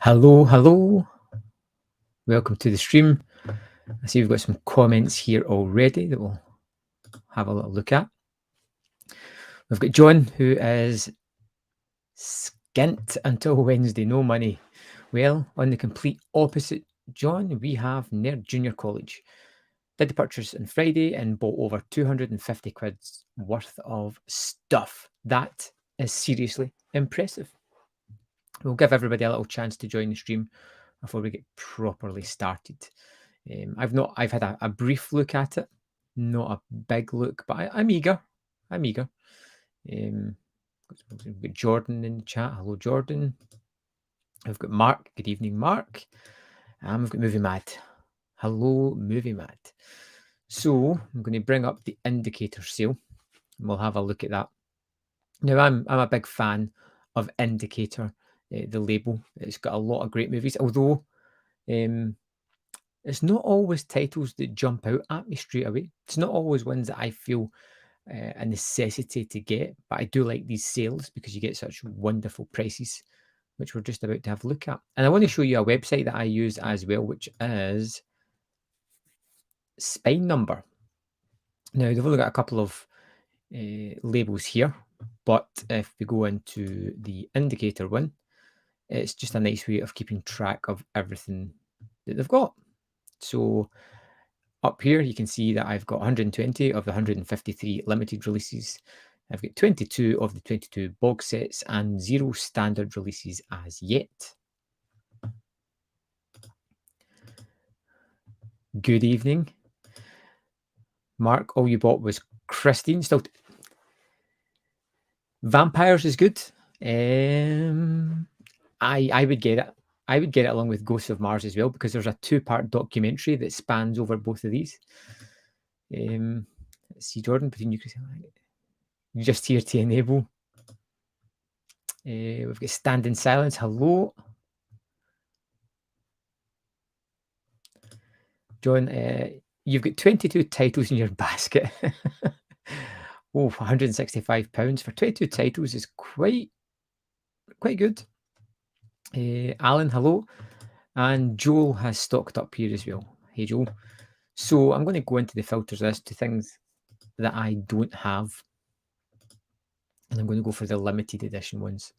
Hello, hello. Welcome to the stream. I see we've got some comments here already that we'll have a little look at. We've got John, who is skint until Wednesday, no money. Well, on the complete opposite, John, we have Nerd Junior College. Did the purchase on Friday and bought over 250 quid's worth of stuff. That is seriously impressive. We'll give everybody a little chance to join the stream before we get properly started. I've had a brief look at it, not a big look, but I'm eager. I'm eager. We've got Jordan in the chat. Hello, Jordan. I've got Mark. Good evening, Mark. And we've got Movie Mad. Hello, Movie Mad. So I'm going to bring up the indicator sale, and we'll have a look at that. Now, I'm a big fan of Indicator, the label. It's got a lot of great movies, although it's not always titles that jump out at me straight away. It's not always ones that I feel a necessity to get, but I do like these sales because you get such wonderful prices, which we're just about to have a look at. And I want to show you a website that I use as well, which is Spine Number. Now, they've only got a couple of labels here, but if we go into the Indicator one, it's just a nice way of keeping track of everything that they've got. So up here, you can see that I've got 120 of the 153 limited releases. I've got 22 of the 22 box sets and 0 standard releases as yet. Good evening. Mark, all you bought was Christine. Still, Vampires is good. I would get it. I would get it along with Ghosts of Mars as well, because there's a 2-part documentary that spans over both of these. Let's see, Jordan, between you, just here to enable. We've got Stand in Silence. Hello. John, you've got 22 titles in your basket. Oh, £165 for 22 titles is quite good. Alan, hello. And Joel has stocked up here as well. Hey, Joel. So I'm going to go into the filters list to things that I don't have. And I'm going to go for the limited edition ones.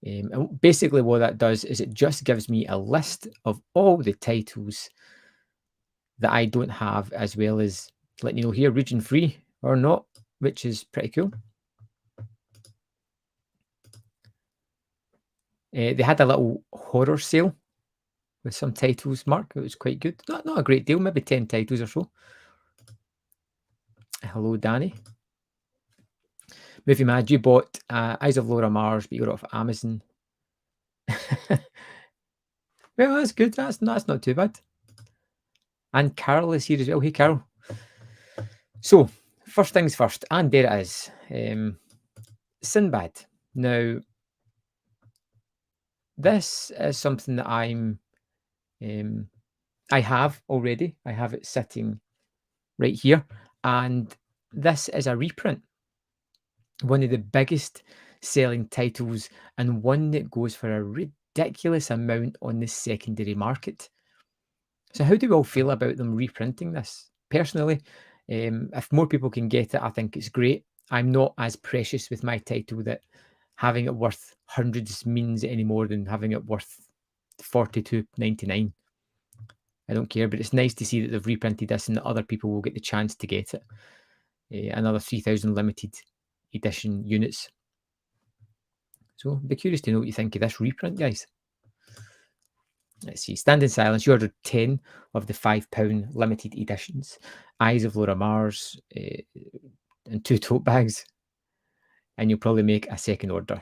And basically what that does is it just gives me a list of all the titles that I don't have, as well as letting you know here, region free or not, which is pretty cool. They had a little horror sale with some titles, Mark. It was quite good. Not a great deal, maybe 10 titles or so. Hello, Danny. Movie Mad, you bought Eyes of Laura Mars, but you got it off Amazon. Well, that's good. That's not too bad. And Carol is here as well. Hey, Carol. So, first things first, and there it is. Sinbad. Now, this is something that I have already. I have it sitting right here. And this is a reprint. One of the biggest selling titles, and one that goes for a ridiculous amount on the secondary market. So how do we all feel about them reprinting this? Personally, if more people can get it, I think it's great. I'm not as precious with my title that having it worth hundreds means any more than having it worth $42.99. I don't care, but it's nice to see that they've reprinted this and that other people will get the chance to get it. Another 3,000 limited edition units. So I'd be curious to know what you think of this reprint, guys. Let's see. Stand in Silence. You ordered 10 of the £5 limited editions. Eyes of Laura Mars and 2 tote bags. And you'll probably make a second order.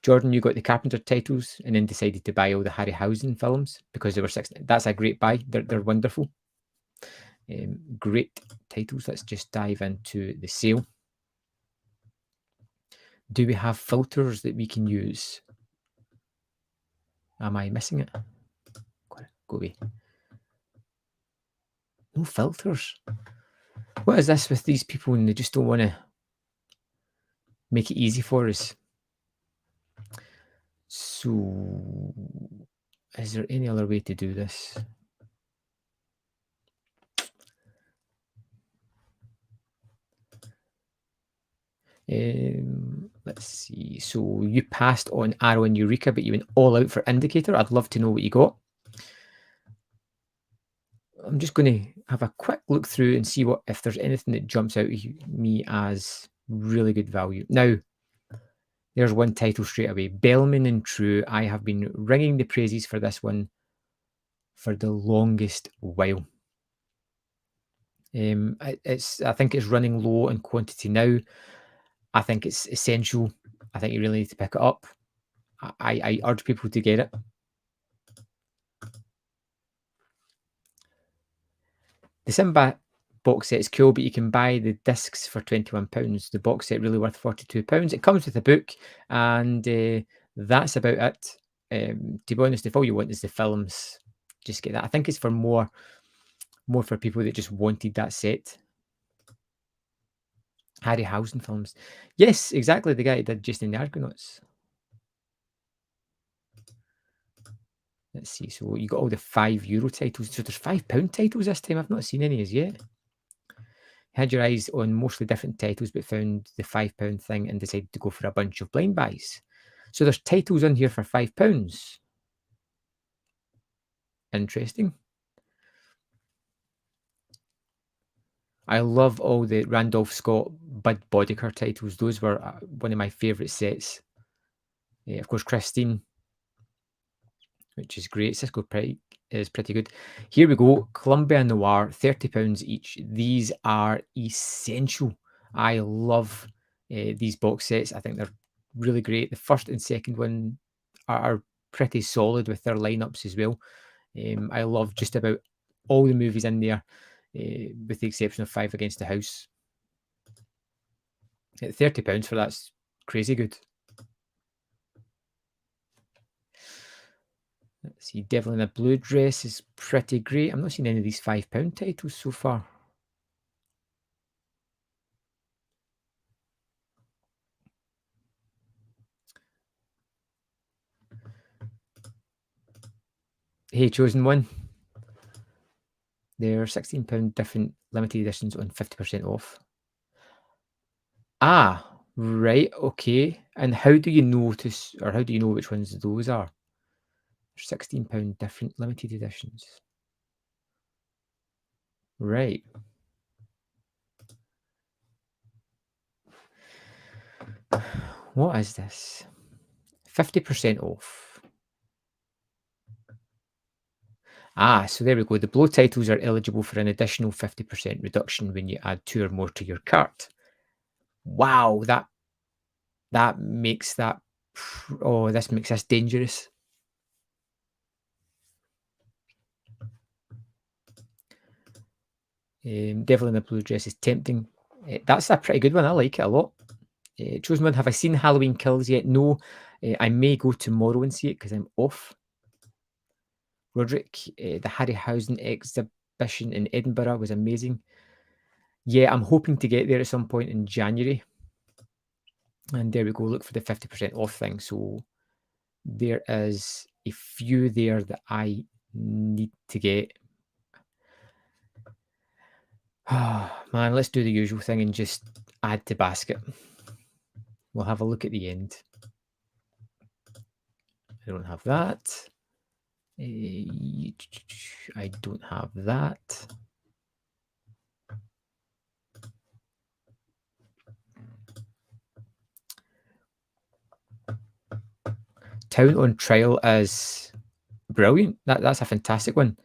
Jordan, you got the Carpenter titles and then decided to buy all the Harryhausen films because they were 6. That's a great buy. They're wonderful. Great titles. Let's just dive into the sale. Do we have filters that we can use? Am I missing it? Go away. No filters. What is this with these people and they just don't want to make it easy for us? So, is there any other way to do this? Let's see. So you passed on Arrow and Eureka, but you went all out for Indicator. I'd love to know what you got. I'm just going to have a quick look through and see what if there's anything that jumps out at me as really good value. Now, there's one title straight away. Bellman and True. I have been ringing the praises for this one for the longest while. I think it's running low in quantity now. I think it's essential. I think you really need to pick it up. I urge people to get it. The Sinbad box set is cool, but you can buy the discs for £21. The box set really worth £42. It comes with a book, and that's about it. To be honest, if all you want is the films, just get that. I think it's for more for people that just wanted that set. Harryhausen films. Yes, exactly. The guy that did Just in the Argonauts. Let's see. So you got all the €5 titles. So there's £5 titles this time. I've not seen any as yet. Had your eyes on mostly different titles, but found the £5 thing and decided to go for a bunch of blind buys. So there's titles on here for £5. Interesting. I love all the Randolph Scott, Bud Boddicker titles. Those were one of my favourite sets. Of course, Christine, which is great. Cisco Pike is pretty good. Here we go. Columbia Noir, £30 each. These are essential. I love these box sets. I think they're really great. The first and second one are pretty solid with their lineups as well. I love just about all the movies in there, with the exception of Five Against the House. At £30 for that's crazy good. Let's see, Devil in a Blue Dress is pretty great. I'm not seeing any of these £5 titles so far. Hey, Chosen One. They're £16 different limited editions on 50% off. Ah, right, okay. And how do you notice, or how do you know which ones those are? £16 different limited editions. Right. What is this? 50% off. Ah, so there we go. The below titles are eligible for an additional 50% reduction when you add 2 or more to your cart. Wow, that makes that. Oh, this makes this dangerous. Devil in a Blue Dress is tempting. That's a pretty good one. I like it a lot. Chosen One, have I seen Halloween Kills yet? No. I may go tomorrow and see it because I'm off. Roderick, the Harryhausen exhibition in Edinburgh was amazing. Yeah, I'm hoping to get there at some point in January. And there we go. Look for the 50% off thing. So there is a few there that I need to get. Oh, man, let's do the usual thing and just add to basket. We'll have a look at the end. I don't have that. I don't have that. Town on Trial is brilliant. That's a fantastic one.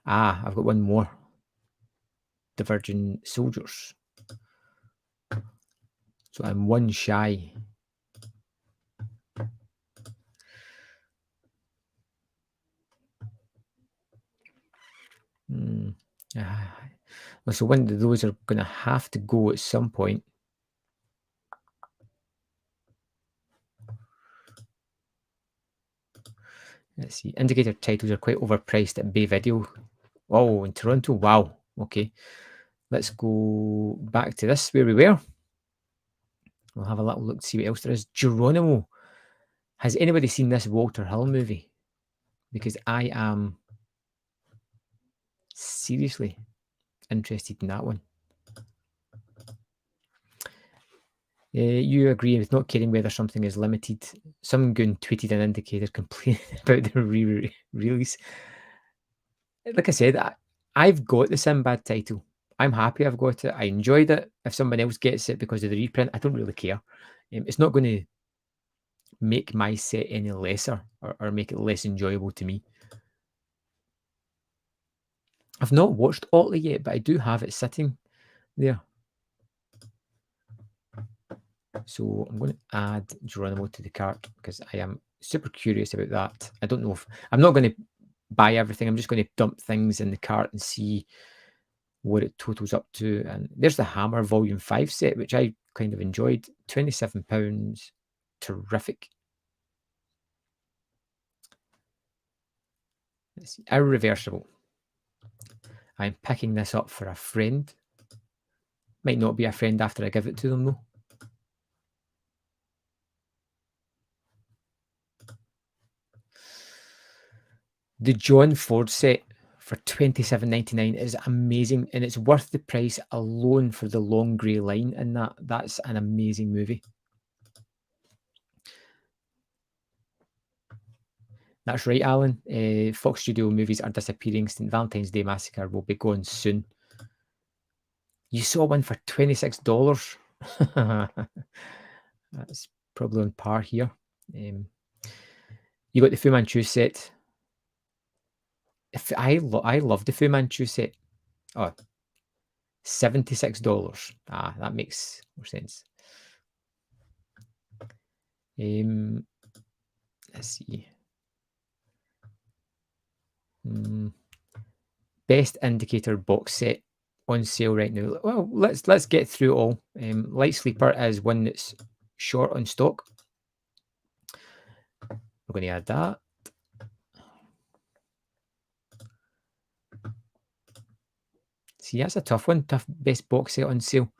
Ah, I've got one more. The Virgin Soldiers. So I'm one shy. So one of those are going to have to go at some point. Let's see. Indicator titles are quite overpriced at Bay Video. Oh, in Toronto. Wow. Okay. Let's go back to this where we were. We'll have a little look to see what else there is. Geronimo Has anybody seen this Walter Hill movie? Because I am seriously interested in that one. You agree with not caring whether something is limited. Some goon tweeted an indicator complaining about the release. Like I said, I've got the Sinbad title. I'm happy I've got it. I enjoyed it. If someone else gets it because of the reprint, I don't really care. It's not going to make my set any lesser or make it less enjoyable to me. I've not watched Otley yet, but I do have it sitting there. So I'm going to add Geronimo to the cart because I am super curious about that. I don't know if I'm not going to buy everything. I'm just going to dump things in the cart and see what it totals up to. And there's the Hammer Volume 5 set, which I kind of enjoyed. £27. Terrific. Let's see. Irreversible. I'm picking this up for a friend. Might not be a friend after I give it to them, though. The John Ford set for £27.99 is amazing, and it's worth the price alone for the long grey line in that. That's an amazing movie. That's right, Alan. Fox Studio movies are disappearing. St. Valentine's Day Massacre will be gone soon. You saw one for $26. That's probably on par here. You got the Fu Manchu set. If I love the Fu Manchu set. Oh, $76. That makes more sense. Let's see. Best Indicator box set on sale right now. Well, let's get through it all. Light Sleeper is one that's short on stock. We're going to add that. See, that's a tough one. Tough best box set on sale.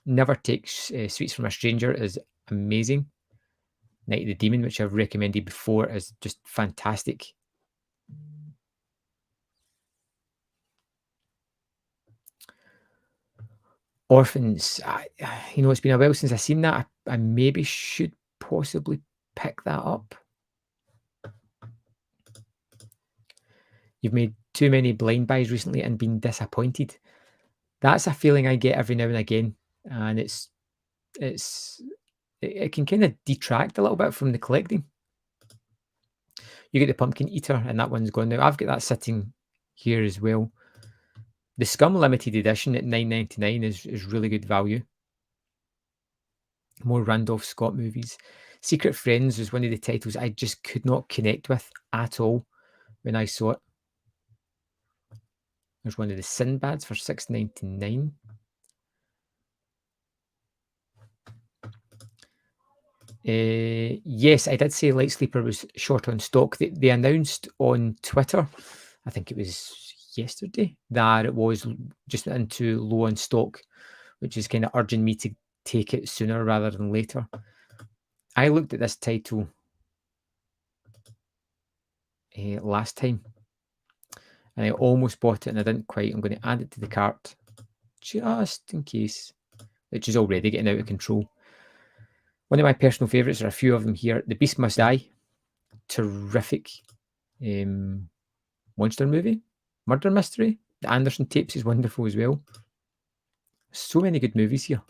Never Takes Sweets from a Stranger is amazing. Night of the Demon, which I've recommended before, is just fantastic. Orphans, it's been a while since I've seen that. I maybe should possibly pick that up. You've made too many blind buys recently and been disappointed. That's a feeling I get every now and again, and it can kind of detract a little bit from the collecting. You get the Pumpkin Eater, and that one's gone now. I've got that sitting here as well. The Scum Limited Edition at $9.99 is really good value. More Randolph Scott movies. Secret Friends was one of the titles I just could not connect with at all when I saw it. There's one of the Sinbads for $6.99. Yes, I did say Light Sleeper was short on stock. They announced on Twitter, I think it was yesterday, that it was just into low on stock, which is kind of urging me to take it sooner rather than later. I looked at this title last time, and I almost bought it, and I didn't quite. I'm going to add it to the cart just in case, which is already getting out of control. One of my personal favourites, there are a few of them here. The Beast Must Die. Terrific monster movie. Murder mystery. The Anderson tapes is wonderful as well. So many good movies here.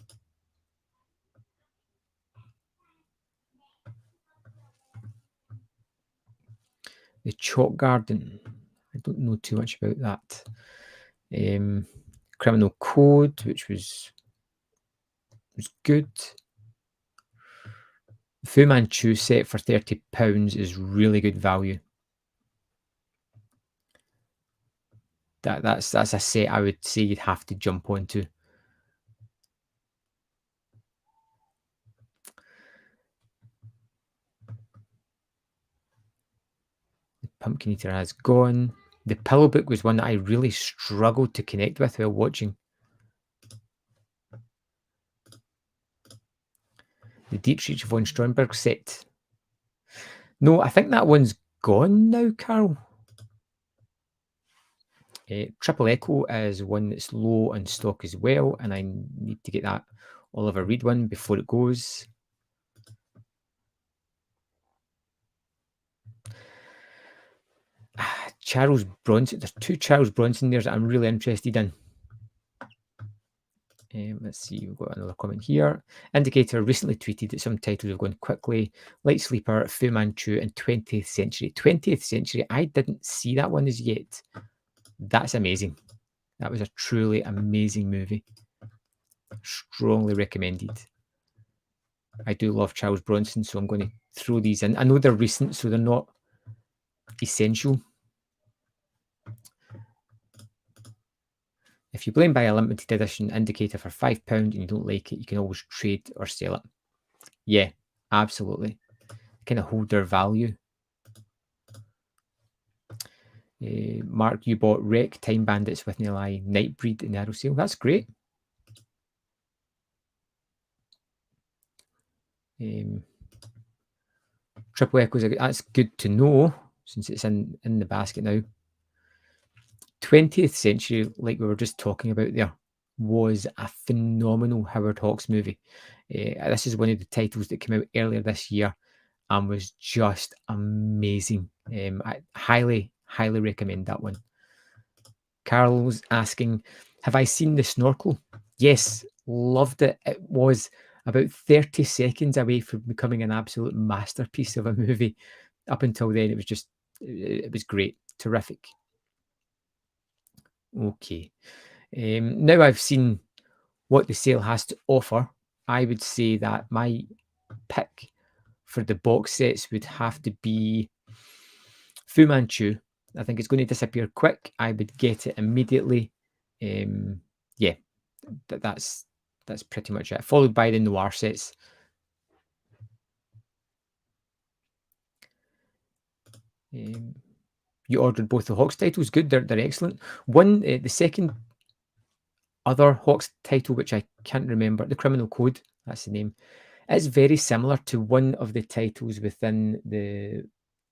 The Chalk Garden. I don't know too much about that. Criminal Code, which was good. Fu Manchu set for £30 is really good value. That's a set I would say you'd have to jump onto. The Pumpkin Eater has gone. The Pillow Book was one that I really struggled to connect with while watching. The Dietrich von Sternberg set. No, I think that one's gone now, Carol. Triple Echo is one that's low on stock as well, and I need to get that Oliver Reed one before it goes. Charles Bronson. There's 2 Charles Bronson there that I'm really interested in. Let's see, we've got another comment here. Indicator recently tweeted that some titles have gone quickly. Light Sleeper, Fu Manchu, and 20th Century. 20th Century, I didn't see that one as yet. That's amazing. That was a truly amazing movie. Strongly recommended. I do love Charles Bronson, so I'm going to throw these in. I know they're recent, so they're not essential. If you blame buy a limited edition indicator for £5 and you don't like it, you can always trade or sell it. Yeah, absolutely. Kind of hold their value. Mark, you bought Wreck, Time Bandits with Neil Eye, Nightbreed, and Arrow Sale. That's great. Triple Echoes, that's good to know since it's in the basket now. 20th Century, like we were just talking about there, was a phenomenal Howard Hawks movie. This is one of the titles that came out earlier this year and was just amazing. I highly recommend that one. Carol's asking, have I seen The Snorkel? Yes, loved it. It was about 30 seconds away from becoming an absolute masterpiece of a movie. Up until then, it was great. Terrific. Okay. Now I've seen what the sale has to offer, I would say that my pick for the box sets would have to be Fu Manchu. I think it's going to disappear quick. I would get it immediately. Yeah, that's pretty much it. Followed by the noir sets. You ordered both the Hawks titles. Good, they're excellent. One, the second other Hawks title, which I can't remember, The Criminal Code, that's the name. It's very similar to one of the titles within the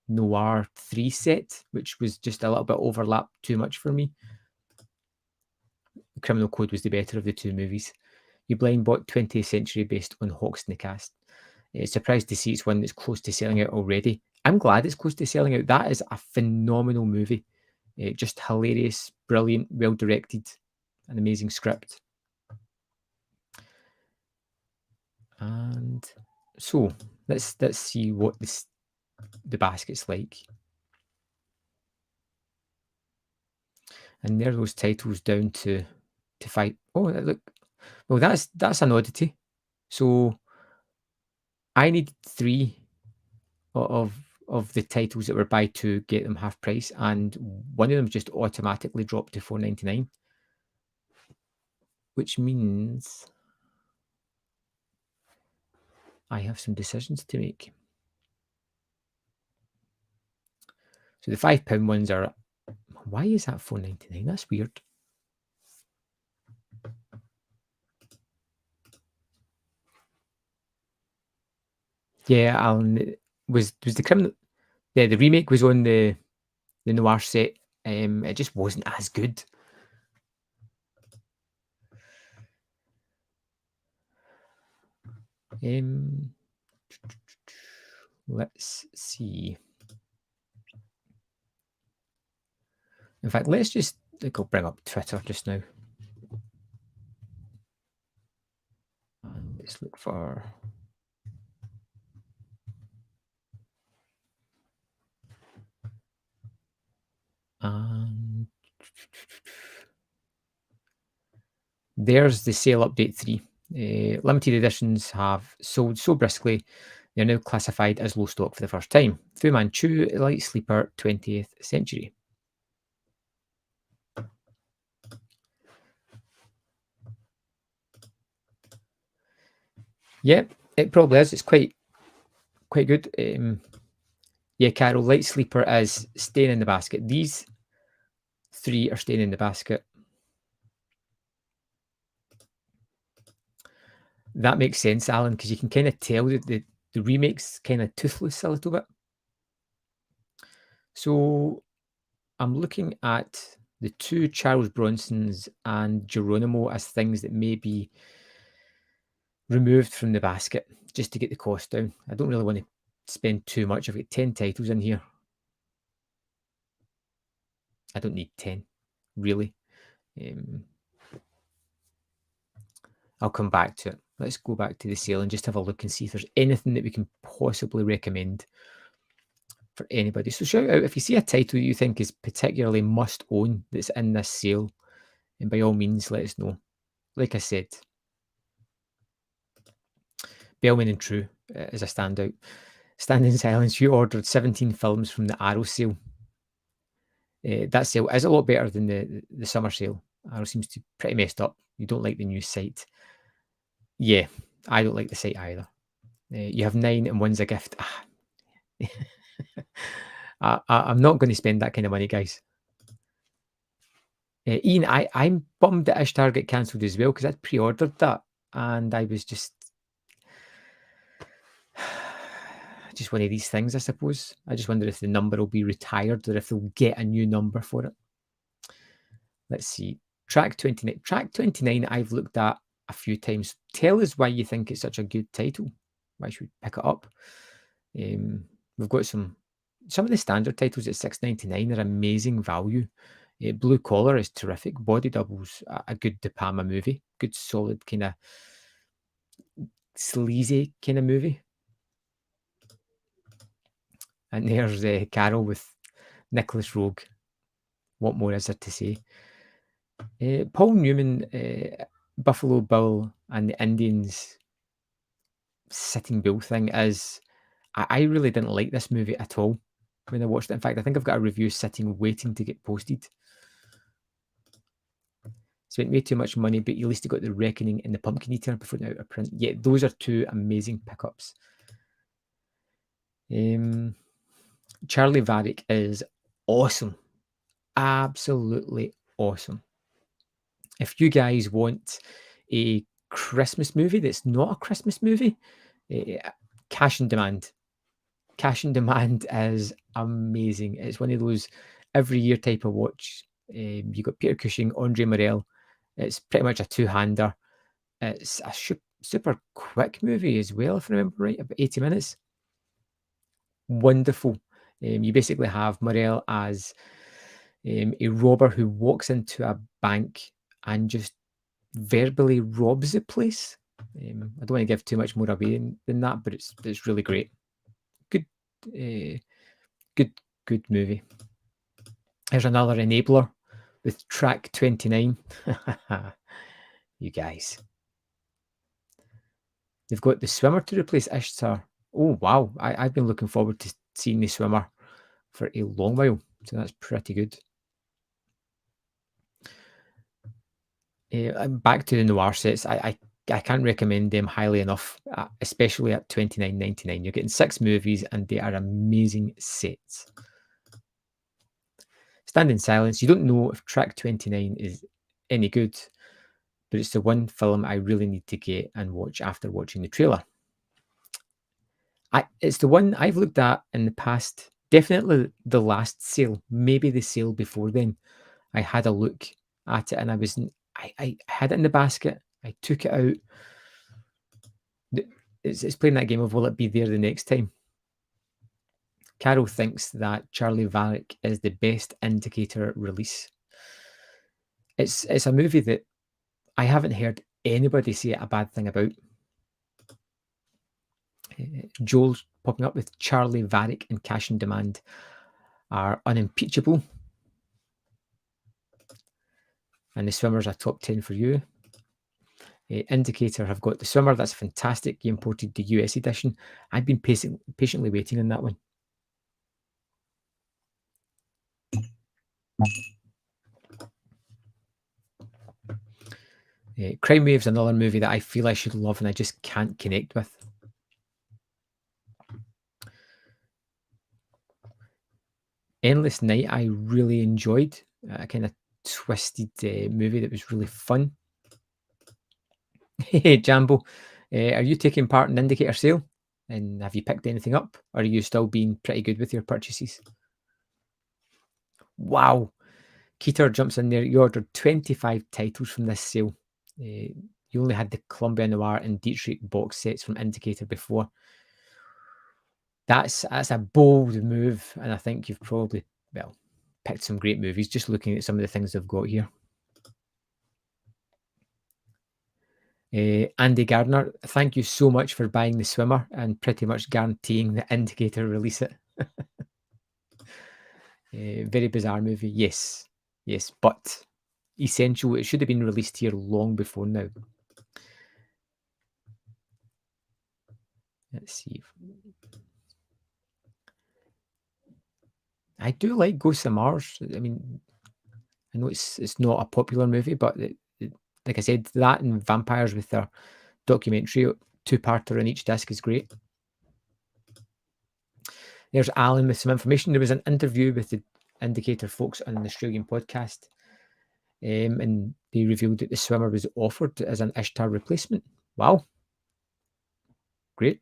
Noir 3 set, which was just a little bit overlapped too much for me. The Criminal Code was the better of the two movies. You blind bought 20th Century based on Hawks in the cast. Surprised to see it's one that's close to selling out already. I'm glad it's close to selling out. That is a phenomenal movie. Just hilarious, brilliant, well directed, an amazing script. And so let's see what the basket's like. And there are those titles down to 5. Oh, look. Well, that's an oddity. So I need 3 of the titles that were buy 2, get them half price, and one of them just automatically dropped to £4.99, which means I have some decisions to make. So the £5 ones are. Why is that £4.99? That's weird. Yeah, Alan, was the criminal. Yeah, the remake was on the noir set. It just wasn't as good. Let's see. In fact, let's just go bring up Twitter just now. And let's look for. There's the sale update 3. Limited editions have sold so briskly, they're now classified as low stock for the first time. Fu Manchu, Light Sleeper, 20th Century. Yeah, it probably is. It's quite good. Yeah, Carol, Light Sleeper is staying in the basket. These 3 are staying in the basket. That makes sense, Alan, because you can kinda tell that the remake's kinda toothless a little bit. So, I'm looking at the 2 Charles Bronsons and Geronimo as things that may be removed from the basket just to get the cost down. I don't really wanna spend too much. I've got 10 titles in here. I don't need 10, really. Um, I'll come back to it. Let's go back to the sale and just have a look and see if there's anything that we can possibly recommend for anybody. So shout out if you see a title you think is particularly must own that's in this sale, and by all means let us know. Like I said, Bellman and True is a standout. Stand in Silence, you ordered 17 films from the Arrow sale. That sale is a lot better than the summer sale. Arrow seems to be pretty messed up. You don't like the new site. Yeah, I don't like the site either. You have 9 and one's a gift. Ah. I'm not going to spend that kind of money, guys. Ian, I'm bummed that Ishtar get cancelled as well because I'd pre-ordered that and I was just one of these things, I suppose. I just wonder if the number will be retired or if they'll get a new number for it. Let's see. Track 29. Track 29, I've looked at a few times. Tell us why you think it's such a good title. Why should we pick it up? We've got some of the standard titles at $6.99 are amazing value. Blue Collar is terrific. Body Doubles, a good De Palma movie. Good, solid, kind of sleazy kind of movie. And there's Carol with Nicholas Rogue. What more is there to say? Paul Newman, Buffalo Bill and the Indians Sitting Bull thing is... I really didn't like this movie at all when I watched it. In fact, I think I've got a review sitting waiting to get posted. Spent way too much money, but at least you got The Reckoning and The Pumpkin Eater before they're out of print. Yeah, those are 2 amazing pickups. Charlie Varick is awesome. Absolutely awesome. If you guys want a Christmas movie that's not a Christmas movie, Cash on Demand. Cash on Demand is amazing. It's one of those every year type of watch. You got Peter Cushing, Andre Morel. It's pretty much a two-hander. It's a super quick movie as well, if I remember right, about 80 minutes. Wonderful. You basically have Morel as a robber who walks into a bank and just verbally robs the place. I don't want to give too much more away than that, but it's really great. Good, good movie. There's another enabler with track 29. You guys. They've got the swimmer to replace Ishtar. Oh, wow. I've been looking forward to seeing the swimmer for a long while. So that's pretty good. Back to the noir sets. I can't recommend them highly enough, especially at $29.99. You're getting 6 movies and they are amazing sets. Stand in Silence. You don't know if track 29 is any good, but it's the one film I really need to get and watch after watching the trailer. It's the one I've looked at in the past, definitely the last sale, maybe the sale before then. I had a look at it and I had it in the basket. I took it out. It's playing that game of will it be there the next time? Carol thinks that Charlie Varick is the best Indicator release. It's a movie that I haven't heard anybody say a bad thing about. Joel's popping up with Charlie Varick and Cash on Demand are unimpeachable. And the Swimmer's a top 10 for you. Indicator have got the Swimmer. That's fantastic. You imported the US edition. I've been patiently waiting on that one. Crime Wave's another movie that I feel I should love and I just can't connect with. Endless Night I really enjoyed. A kind of twisted movie that was really fun. Hey, Jambo. Are you taking part in the Indicator sale? And have you picked anything up? Or are you still being pretty good with your purchases? Wow. Keter jumps in there. You ordered 25 titles from this sale. You only had the Columbia Noir and Dietrich box sets from Indicator before. That's a bold move, and I think you've probably, well, picked some great movies just looking at some of the things they've got here. Andy Gardner, thank you so much for buying The Swimmer and pretty much guaranteeing the Indicator release it. Very bizarre movie, yes, yes, but essential. It should have been released here long before now. Let's see. I do like Ghosts of Mars. I mean, I know it's not a popular movie, but like I said, that and Vampires with their documentary two-parter on each disc is great. There's Alan with some information. There was an interview with the Indicator folks on an Australian podcast, and they revealed that The Swimmer was offered as an Ishtar replacement. Wow. Great.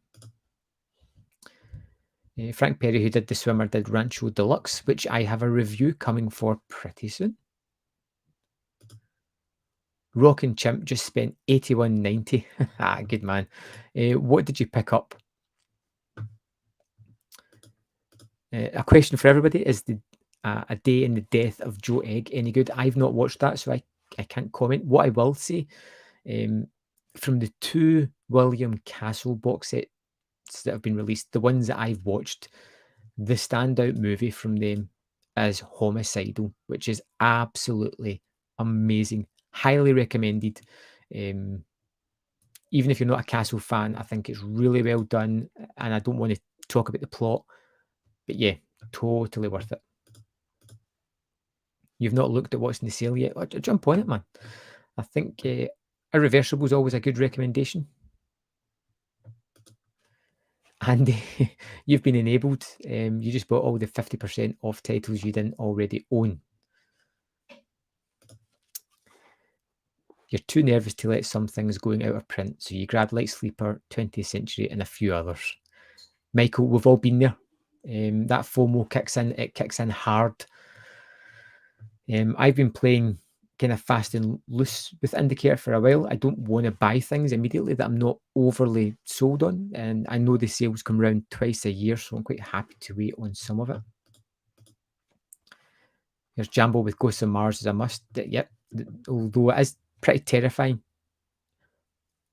Frank Perry, who did The Swimmer, did Rancho Deluxe, which I have a review coming for pretty soon. Rockin' Chimp just spent $81.90. Ah, good man. What did you pick up? A question for everybody: is A Day in the Death of Joe Egg any good? I've not watched that, so I can't comment. What I will say, from the 2 William Castle box sets that have been released, the ones that I've watched, the standout movie from them is Homicidal, which is absolutely amazing. Highly recommended. Even if you're not a Castle fan, I think it's really well done, and I don't want to talk about the plot, but yeah, totally worth it. You've not looked at what's in the sale yet? Oh, jump on it, man. I think Irreversible is always a good recommendation. And you've been enabled. You just bought all the 50% off titles you didn't already own. You're too nervous to let some things going out of print, so you grab Light Sleeper, 20th Century, and a few others. Michael, we've all been there. That FOMO kicks in. It kicks in hard. I've been playing kind of fast and loose with Indicator for a while. I don't want to buy things immediately that I'm not overly sold on, and I know the sales come around twice a year, so I'm quite happy to wait on some of it. There's Jambo with Ghosts of Mars as a must. Yep, although it is pretty terrifying,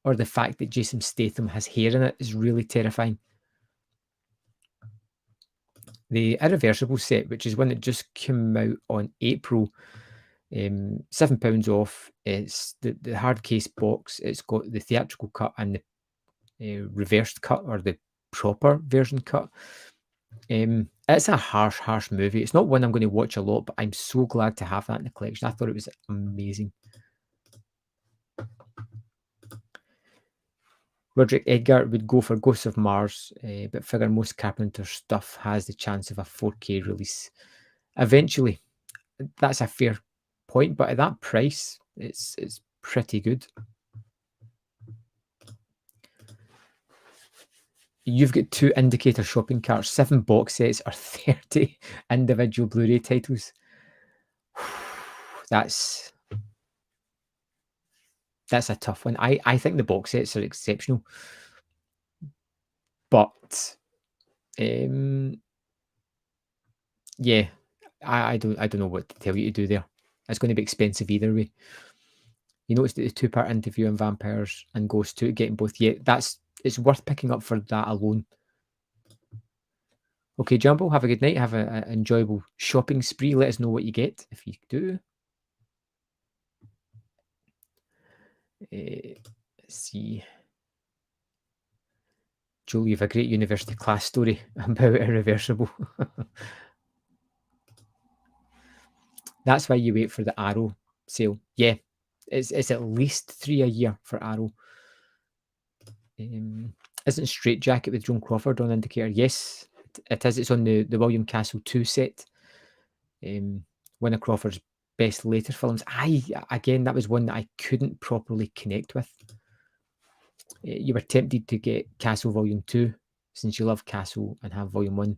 or the fact that Jason Statham has hair in it is really terrifying. The Irreversible set, which is one that just came out on April, £7 off. It's the hard case box. It's got the theatrical cut and the reversed cut, or the proper version cut. It's a harsh movie. It's not one I'm going to watch a lot, but I'm so glad to have that in the collection. I thought it was amazing. Roderick Edgar would go for Ghosts of Mars, but figure most Carpenter stuff has the chance of a 4K release eventually. That's a fair point, but at that price, it's pretty good. You've got 2 Indicator shopping carts, 7 box sets, or 30 individual Blu-ray titles. That's a tough one. I think the box sets are exceptional, but yeah, I don't know what to tell you to do there. It's going to be expensive either way. You noticed that the 2-part interview on Vampires and Ghosts 2, getting both. Yeah, it's worth picking up for that alone. Okay, Jumbo, have a good night. Have an enjoyable shopping spree. Let us know what you get if you do. Let's see. Joel, you have a great university class story about Irreversible. That's why you wait for the Arrow sale. Yeah, it's at least 3 a year for Arrow. Isn't Straight Jacket with Joan Crawford on Indicator? Yes, it is. It's on the William Castle 2 set. One of Crawford's best later films. Again, that was one that I couldn't properly connect with. You were tempted to get Castle Volume 2, since you love Castle and have Volume 1.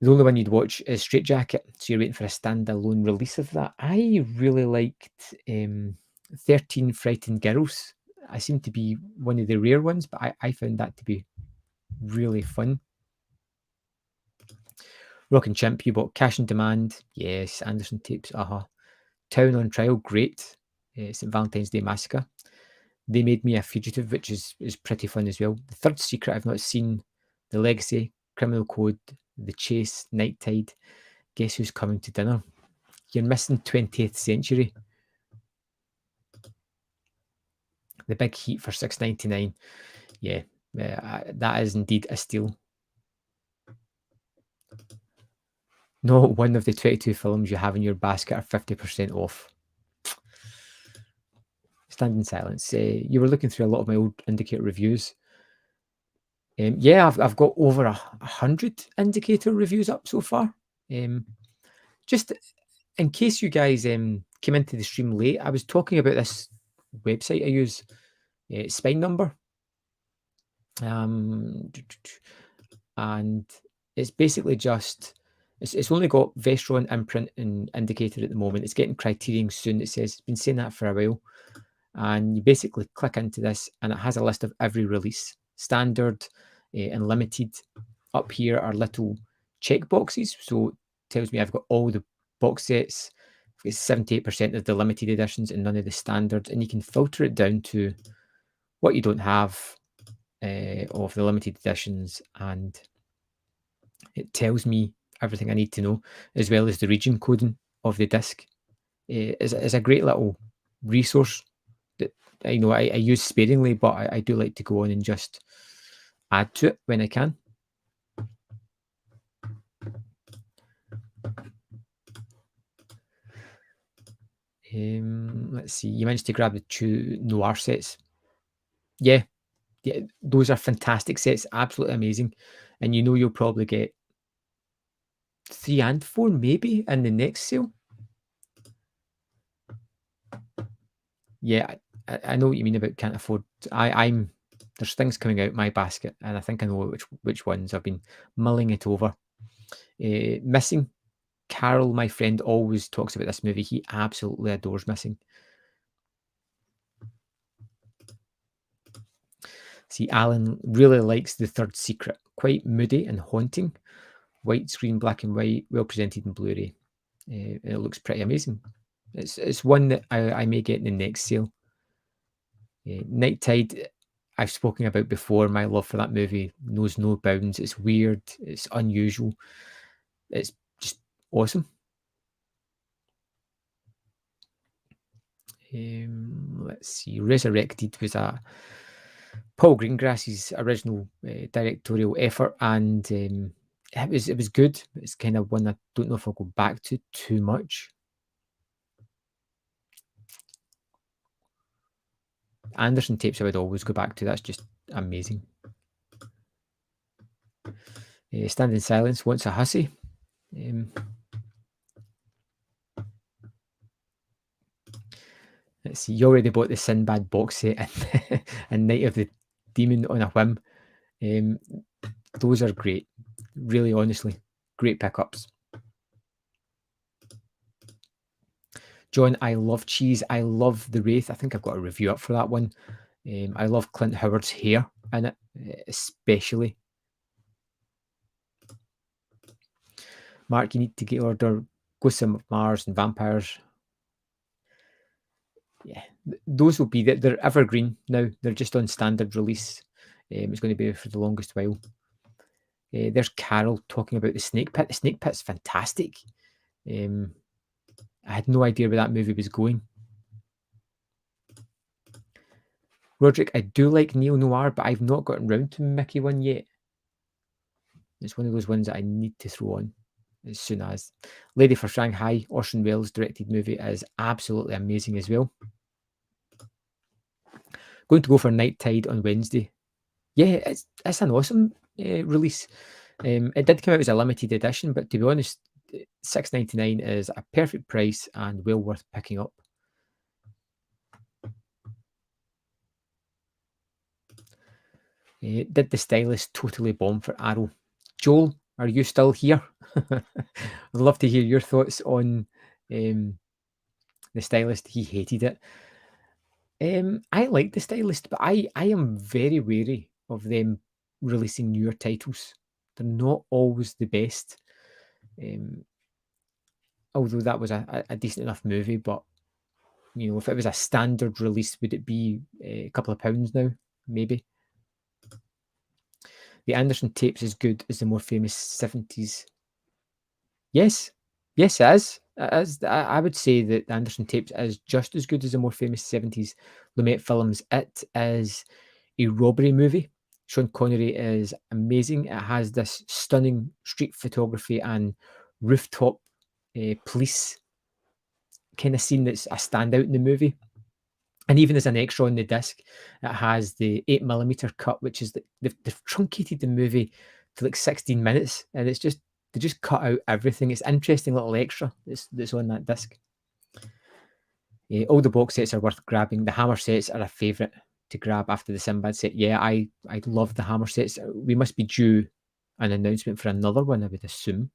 The only one you'd watch is Straitjacket, so you're waiting for a standalone release of that. I really liked 13 Frightened Girls. I seem to be one of the rare ones, but I found that to be really fun. Rock and Chimp, you bought Cash and Demand. Yes, Anderson Tapes, Town on Trial, great. St. Valentine's Day Massacre. They Made Me a Fugitive, which is pretty fun as well. The Third Secret I've not seen. The Legacy, Criminal Code, The Chase, Night Tide. Guess Who's Coming to Dinner? You're missing 20th Century. The Big Heat for $6.99. Yeah, that is indeed a steal. Not one of the 22 films you have in your basket are 50% off. Stand in silence. You were looking through a lot of my old Indicator reviews. Yeah, I've got over 100 Indicator reviews up so far. Just in case you guys came into the stream late, I was talking about this website I use, Spine Number. And it's basically just, it's only got Vestron, Imprint, and Indicator at the moment. It's getting Criterion soon. It says, it's been saying that for a while. And you basically click into this, and it has a list of every release, standard and limited. Up here are little check boxes, so it tells me I've got all the box sets. I've got 78% of the limited editions and none of the standards, and you can filter it down to what you don't have of the limited editions, and it tells me everything I need to know, as well as the region coding of the disc. It's a great little resource that I use sparingly, but I do like to go on and just add to it when I can. Let's see. You managed to grab the 2 noir sets. Yeah, those are fantastic sets, absolutely amazing. And you'll probably get 3 and 4 maybe in the next sale. Yeah, I know what you mean about can't afford. There's things coming out my basket, and I think I know which ones. I've been mulling it over. Missing. Carol, my friend, always talks about this movie. He absolutely adores Missing. See, Alan really likes The Third Secret. Quite moody and haunting. Widescreen, black and white, well presented in Blu-ray. It looks pretty amazing. It's one that I may get in the next sale. Night Tide, I've spoken about before. My love for that movie knows no bounds. It's weird. It's unusual. It's just awesome. Let's see. Resurrected was a Paul Greengrass's original directorial effort, and it was good. It's kind of one I don't know if I'll go back to too much. Anderson Tapes I would always go back to. That's just amazing. Stand in Silence, Wants a Hussy. Let's see, you already bought the Sinbad box set and Night of the Demon on a whim. Those are great. Really, honestly, great pickups. John, I love cheese. I love The Wraith. I think I've got a review up for that one. I love Clint Howard's hair in it, especially. Mark, you need to order Ghosts of Mars and Vampires. Yeah, those will be they're evergreen now. They're just on standard release. It's going to be for the longest while. There's Carol talking about the Snake Pit. The Snake Pit's fantastic. I had no idea where that movie was going. Roderick, I do like neo-noir, but I've not gotten round to Mickey one yet. It's one of those ones that I need to throw on as soon as. Lady for Shanghai, Orson Welles directed movie, is absolutely amazing as well. Going to go for Night Tide on Wednesday. Yeah, it's an awesome release. It did come out as a limited edition, but to be honest, $6.99 is a perfect price and well worth picking up. Did the stylist totally bomb for Arrow? Joel, are you still here? I'd love to hear your thoughts on um, the stylist. He hated it. I like the stylist, but I am very wary of them releasing newer titles. They're not always the best. Um, Although that was a decent enough movie, but if it was a standard release, would it be a couple of pounds now? Maybe. The Anderson tapes as good as the more famous 70s. Yes. Yes, it is. It is. I would say that the Anderson tapes is just as good as the more famous 70s Lumet films. It is a robbery movie. Sean Connery is amazing. It has this stunning street photography and rooftop police kind of scene that's a standout in the movie. And even as an extra on the disc, it has the 8mm cut, which is they've truncated the movie to like 16 minutes, and it's just they just cut out everything. It's interesting little extra that's on that disc. All the box sets are worth grabbing. The Hammer sets are a favourite to grab after the Sinbad set. Yeah, I love the Hammer sets. We must be due an announcement for another one, I would assume.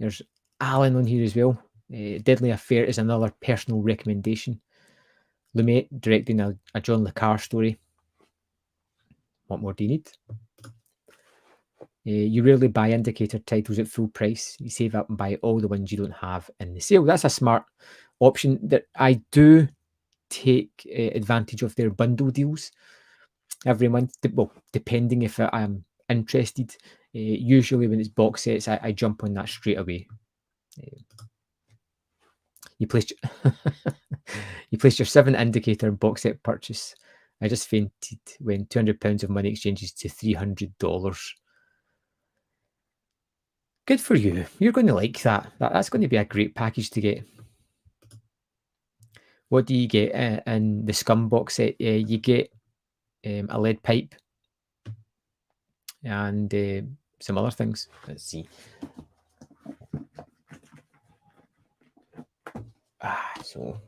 There's Alan on here as well. Deadly Affair is another personal recommendation. Lumet directing a John le Carre story. What more do you need? You rarely buy indicator titles at full price. You save up and buy all the ones you don't have in the sale. That's a smart option. That I do take advantage of their bundle deals every month. Well, depending if I'm interested. Usually when it's box sets, I jump on that straight away. You placed you placed your 7 indicator box set purchase. I just fainted when £200 of money exchanges to $300. Good for you. You're going to like that. That's going to be a great package to get. What do you get in the Scum box set? You get a lead pipe and some other things. Let's see. So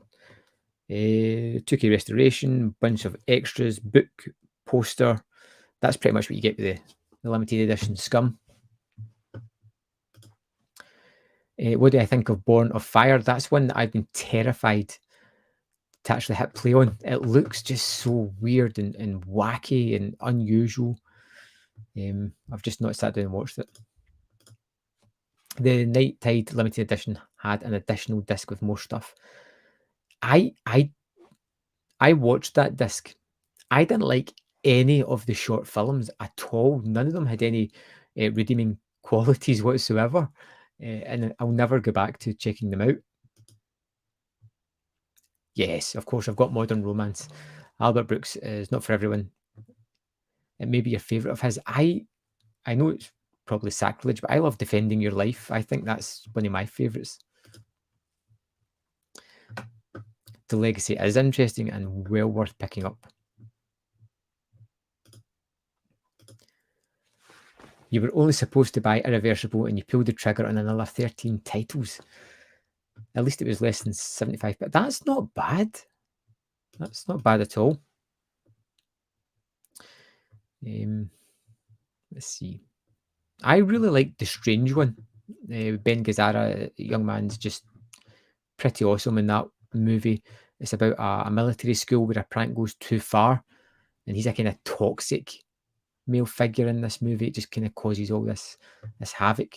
2K restoration, bunch of extras, book, poster. That's pretty much what you get with the limited edition Scum. What do I think of Born of Fire? That's one that I've been terrified to actually hit play on. It looks just so weird and wacky and unusual. I've just not sat down and watched it. The Night Tide limited edition had an additional disc with more stuff. I watched that disc. I didn't like any of the short films at all. None of them had any redeeming qualities whatsoever. And I'll never go back to checking them out. Yes, of course, I've got Modern Romance. Albert Brooks is not for everyone. It may be your favourite of his. I know it's probably sacrilege, but I love Defending Your Life. I think that's one of my favourites. The Legacy is interesting and well worth picking up. You were only supposed to buy Irreversible and you pulled the trigger on another 13 titles. At least it was less than 75, but that's not bad. That's not bad at all. Let's see. I really like The Strange One. Ben Gazzara, young man's just pretty awesome in that movie. It's about a military school where a prank goes too far, and he's a kind of toxic male figure in this movie. It just kind of causes all this havoc.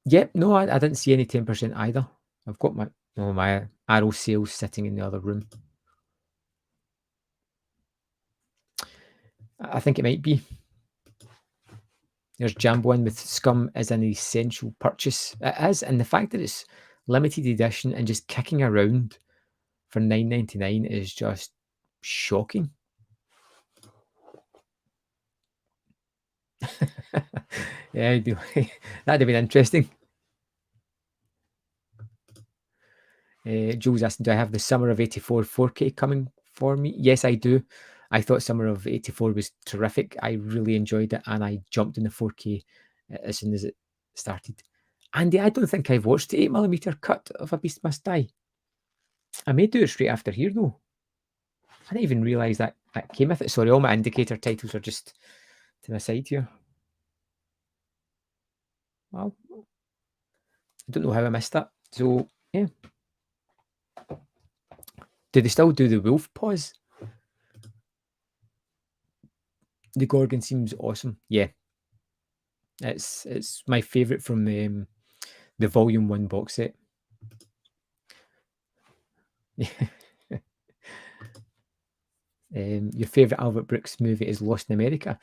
Yep, no, I didn't see any 10% either. I've got my Arrow sales sitting in the other room. I think it might be. There's Jamboin with Scum is an essential purchase. It is, and the fact that it's limited edition and just kicking around for $9.99 is just shocking. Yeah, that'd have been interesting. Jules asking, do I have the Summer of 84 4K coming for me? Yes, I do. I thought Summer of 84 was terrific. I really enjoyed it, and I jumped in the 4K as soon as it started. Andy, I don't think I've watched the 8mm cut of A Beast Must Die. I may do it straight after here, though. I didn't even realise that that came with it. Sorry, all my indicator titles are just to the side here. Well, I don't know how I missed that. So, yeah. Do they still do the wolf paws? The Gorgon seems awesome. Yeah. It's my favourite from the Volume 1 box set. Your favourite Albert Brooks movie is Lost in America.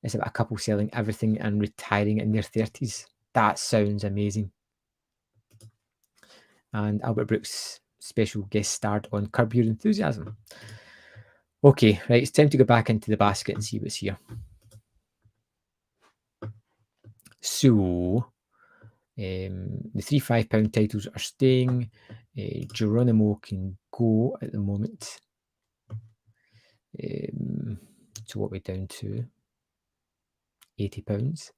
It's about a couple selling everything and retiring in their 30s. That sounds amazing. And Albert Brooks special guest starred on Curb Your Enthusiasm. Okay, right, it's time to go back into the basket and see what's here. So, the 3 £5 titles are staying. Geronimo can go at the moment. So what we're down to? £80.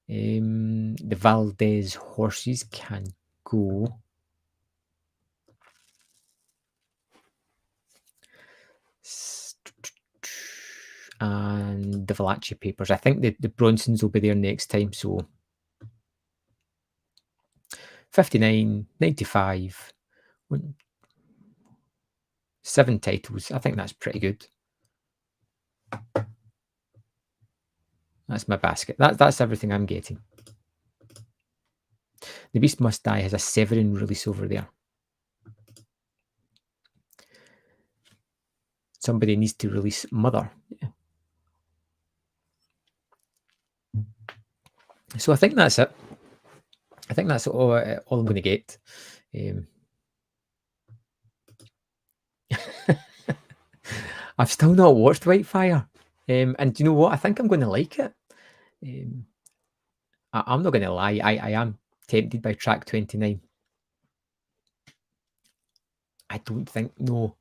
The Valdez horses can go. And the Valachi papers. I think the Bronsons will be there next time. So 59, 95, 7 titles. I think that's pretty good. That's my basket. That's everything I'm getting. The Beast Must Die has a Severin release over there. Somebody needs to release Mother. Yeah. So I think that's it. I think that's all I'm going to get. I've still not watched Whitefire. And do you know what? I think I'm going to like it. I'm not going to lie. I am tempted by track 29. I don't think, no.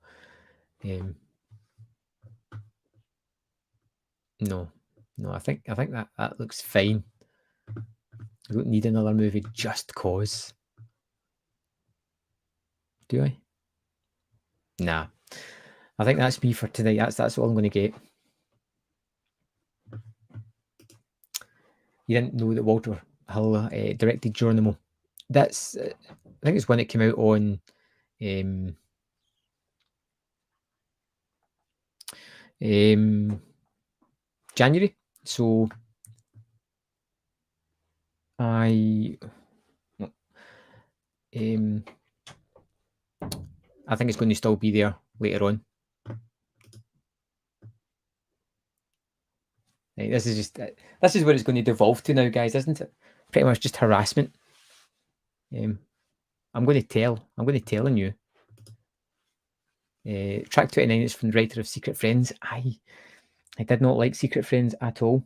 No. I think that looks fine. I don't need another movie just cause. Do I? Nah. I think that's me for tonight. That's all I'm going to get. You didn't know that Walter Hill directed Geronimo. That's I think it's when it came out on January. So I think it's going to still be there later on. Right, this is what it's going to devolve to now, guys, isn't it? Pretty much just harassment. I'm going to tell on you. Track 29 is from the writer of Secret Friends. I did not like Secret Friends at all.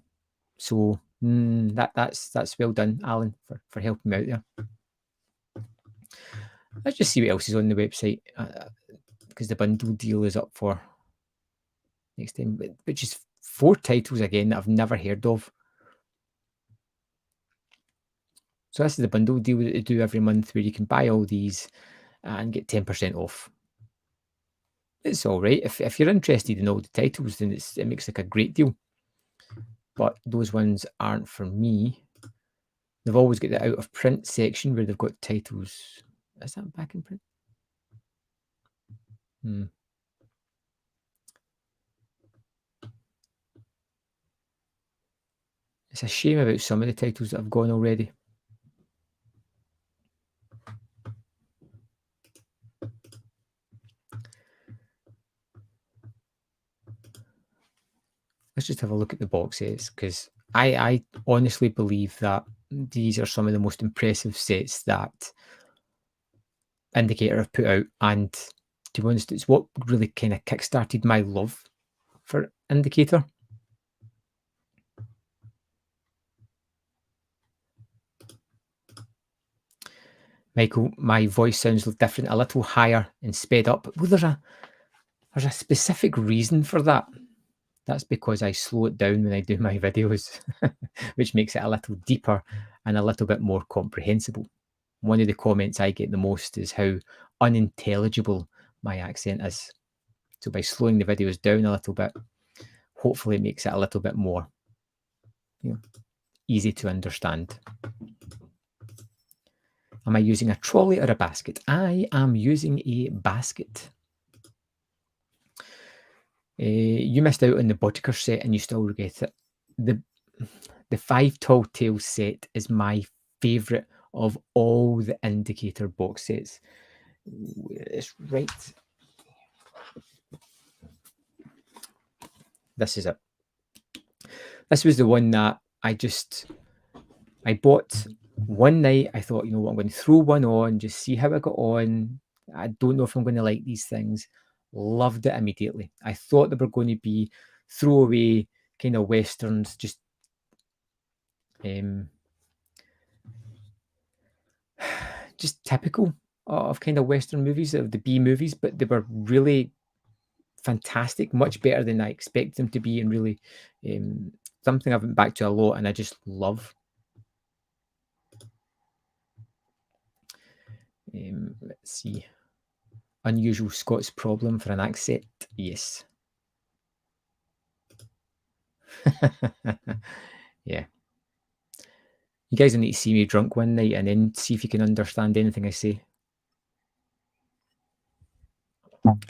So that's well done, Alan, for helping me out there. Let's just see what else is on the website, because the bundle deal is up for next time, which is 4 titles again that I've never heard of. So this is the bundle deal that they do every month, where you can buy all these and get 10% off. It's all right. If you're interested in all the titles, then it makes like a great deal. But those ones aren't for me. They've always got the out of print section where they've got titles. Is that back in print? It's a shame about some of the titles that have gone already. Let's just have a look at the box sets, because I honestly believe that these are some of the most impressive sets that Indicator have put out, and to be honest, it's what really kind of kickstarted my love for Indicator. Michael, my voice sounds different, a little higher and sped up. Well, there's a specific reason for that. That's because I slow it down when I do my videos, which makes it a little deeper and a little bit more comprehensible. One of the comments I get the most is how unintelligible my accent is. So by slowing the videos down a little bit, hopefully it makes it a little bit more, you know, easy to understand. Am I using a trolley or a basket? I am using a basket. You missed out on the Bodker set and you still regret it. The Five Tall Tales set is my favourite of all the Indicator box sets. It's right. This is it. This was the one that I bought one night. I thought, you know what, I'm going to throw one on, just see how I got on. I don't know if I'm going to like these things. Loved it immediately. I thought they were going to be throwaway kind of westerns, just typical of kind of western movies, of the B movies, but they were really fantastic, much better than I expect them to be, and really something I've been back to a lot, and I just love. Let's see. Unusual Scots problem for an accent. Yes. Yeah. You guys will need to see me drunk one night and then see if you can understand anything I say.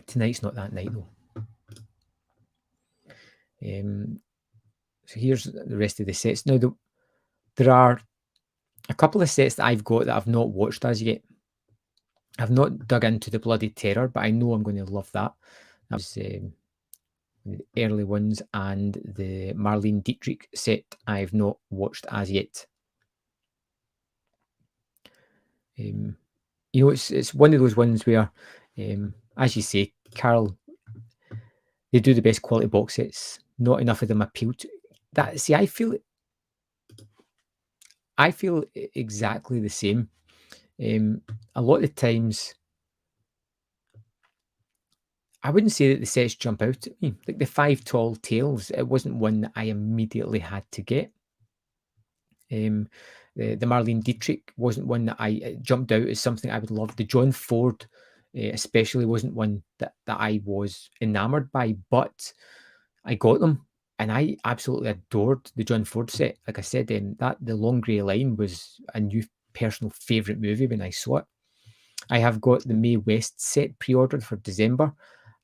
Tonight's not that night, though. So here's the rest of the sets. Now, there are a couple of sets that I've got that I've not watched as yet. I've not dug into the Bloody Terror, but I know I'm going to love that. That was the early ones, and the Marlene Dietrich set I've not watched as yet. You know, it's one of those ones where, as you say, Carl, they do the best quality box sets. Not enough of them appeal to that. See, I feel exactly the same. A lot of the times, I wouldn't say that the sets jump out at me. Like the Five Tall Tales, it wasn't one that I immediately had to get. The Marlene Dietrich wasn't one that it jumped out as something I would love. The John Ford, especially, wasn't one that I was enamored by, but I got them, and I absolutely adored the John Ford set. Like I said, that The Long Grey Line was a new personal favourite movie when I saw it. I have got the Mae West set pre-ordered for December.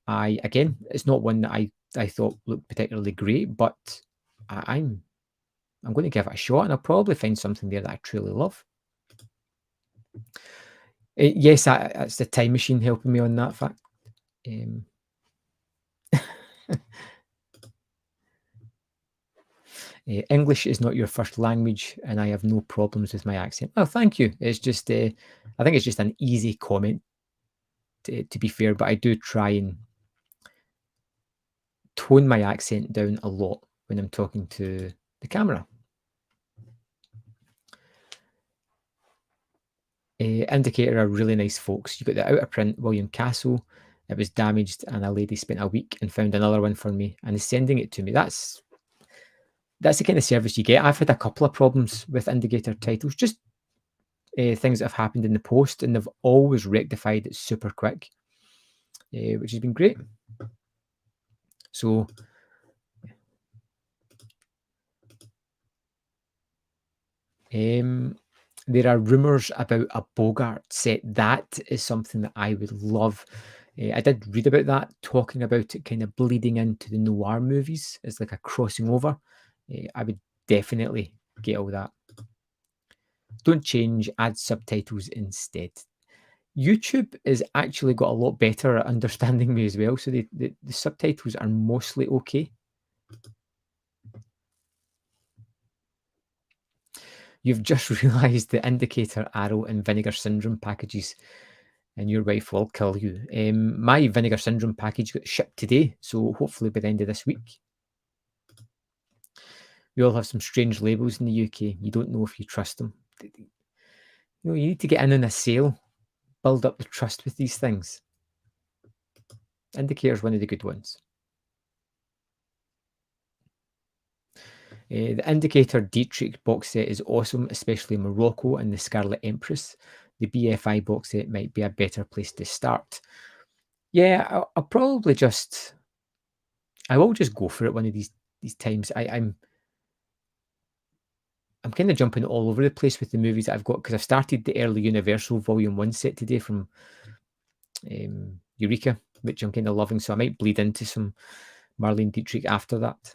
Again, it's not one that I thought looked particularly great, but I'm going to give it a shot, and I'll probably find something there that I truly love. Yes, that's the time machine helping me on that fact. English is not your first language, and I have no problems with my accent. Oh, thank you. It's just, I think it's just an easy comment, to be fair, but I do try and tone my accent down a lot when I'm talking to the camera. Indicator are really nice folks. You got the out of print William Castle. It was damaged, and a lady spent a week and found another one for me and is sending it to me. That's the kind of service you get. I've had a couple of problems with Indicator titles, just things that have happened in the post, and they've always rectified it super quick, which has been great. So there are rumours about a Bogart set. That is something that I would love. I did read about that, talking about it kind of bleeding into the noir movies as like a crossing over. I would definitely get all that. Don't change, add subtitles instead. YouTube has actually got a lot better at understanding me as well, so the subtitles are mostly okay. You've just realised the Indicator, Arrow, and Vinegar Syndrome packages, and your wife will kill you. My Vinegar Syndrome package got shipped today, so hopefully by the end of this week. We all have some strange labels in the UK. You don't know if you trust them. You know, you need to get in on a sale, build up the trust with these things. Indicator's one of the good ones. The Indicator Dietrich box set is awesome, especially Morocco and the Scarlet Empress. The BFI box set might be a better place to start. Yeah, I'll probably just I will just go for it one of these times. I'm kinda jumping all over the place with the movies that I've got because I've started the early Universal Volume 1 set today from, Eureka, which I'm kinda loving, so I might bleed into some Marlene Dietrich after that.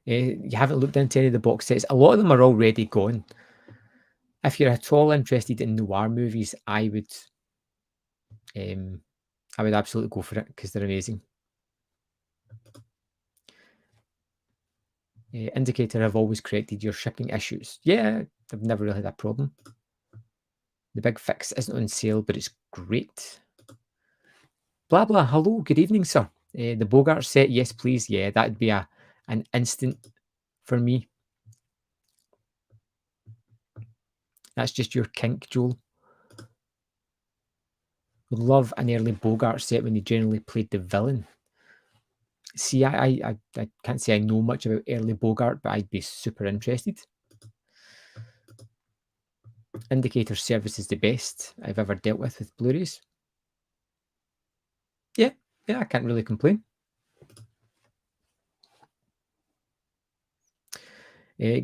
You haven't looked into any of the box sets. A lot of them are already gone. If you're at all interested in noir movies, um, I would absolutely go for it because 'cause they're amazing. Indicator, I've always corrected your shipping issues. Yeah, I've never really had a problem. The big fix isn't on sale, but it's great. Blah blah. Hello, good evening, sir. The Bogart set, yes, please. Yeah, that'd be an instant for me. That's just your kink, Joel. Would love an early Bogart set when he generally played the villain. See, I can't say I know much about early Bogart, but I'd be super interested. Indicator service is the best I've ever dealt with Blu-rays. Yeah, yeah, I can't really complain.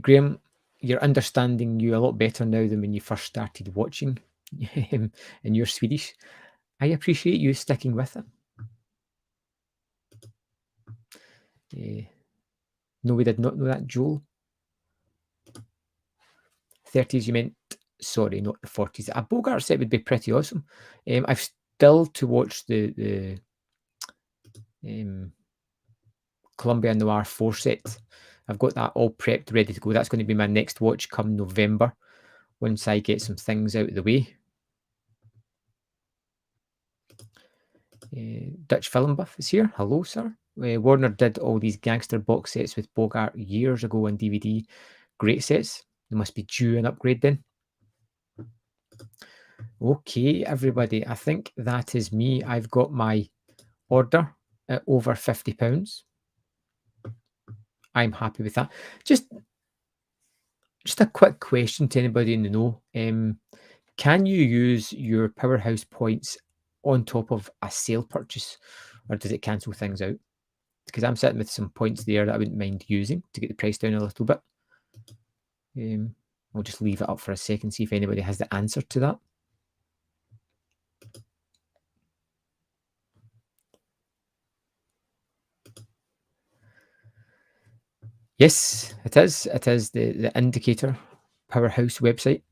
Graham, you're understanding you a lot better now than when you first started watching, and you're Swedish. I appreciate you sticking with it. Eh, no, we did not know that, Joel. 30s, you meant, sorry, not the 40s. A Bogart set would be pretty awesome. I've still to watch the Columbia Noir 4 set. I've got that all prepped, ready to go. That's going to be my next watch come November once I get some things out of the way. Dutch Film Buff is here. Hello, sir. Warner did all these gangster box sets with Bogart years ago on DVD. Great sets. They must be due an upgrade then. Okay, everybody. I think that is me. I've got my order at over £50. I'm happy with that. Just a quick question to anybody in the know. Can you use your Powerhouse points on top of a sale purchase, or does it cancel things out? Because I'm sitting with some points there that I wouldn't mind using to get the price down a little bit. I'll just leave it up for a second, see if anybody has the answer to that. Yes, it is. It is the Indicator Powerhouse website.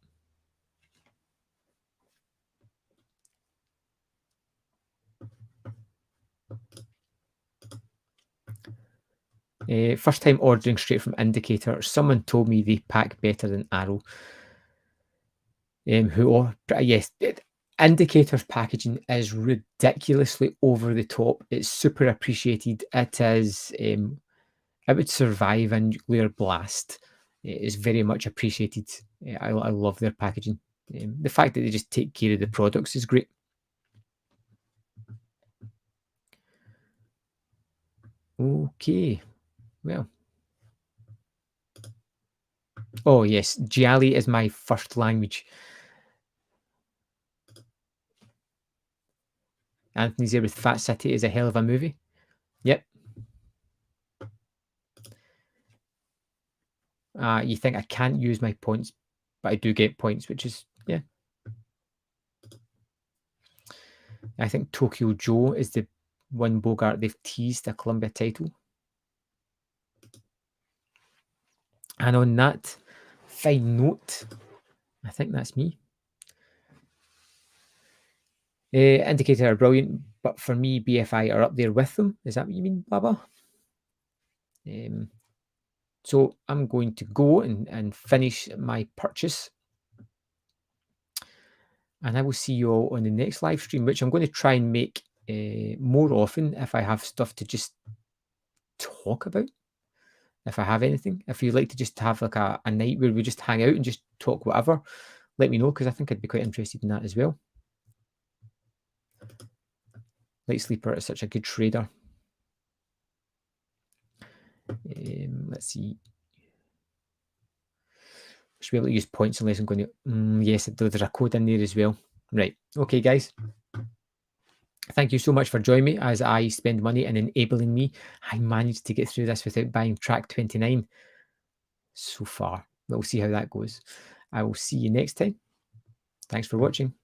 First time ordering straight from Indicator. Someone told me they pack better than Arrow. Yes, Indicator's packaging is ridiculously over the top. It's super appreciated. It is. It would survive a nuclear blast. It is very much appreciated. I love their packaging. The fact that they just take care of the products is great. Okay, well. Oh yes, Gialli is my first language. Anthony there with Fat City is a hell of a movie. Yep. You think I can't use my points, but I do get points, which is, yeah. I think Tokyo Joe is the one Bogart they've teased a Columbia title. And on that fine note, I think that's me. Indicator are brilliant, but for me, BFI are up there with them. Is that what you mean, Baba? So I'm going to go and finish my purchase. And I will see you all on the next live stream, which I'm going to try and make more often if I have stuff to just talk about. If I have anything, if you'd like to just have like a night where we just hang out and just talk whatever, let me know because I think I'd be quite interested in that as well. Light Sleeper is such a good trader. Let's see. I should be able to use points unless I'm going to. Yes, there's a code in there as well. Right. Okay, guys. Thank you so much for joining me as I spend money and enabling me. I managed to get through this without buying track 29 so far. We'll see how that goes. I will see you next time. Thanks for watching.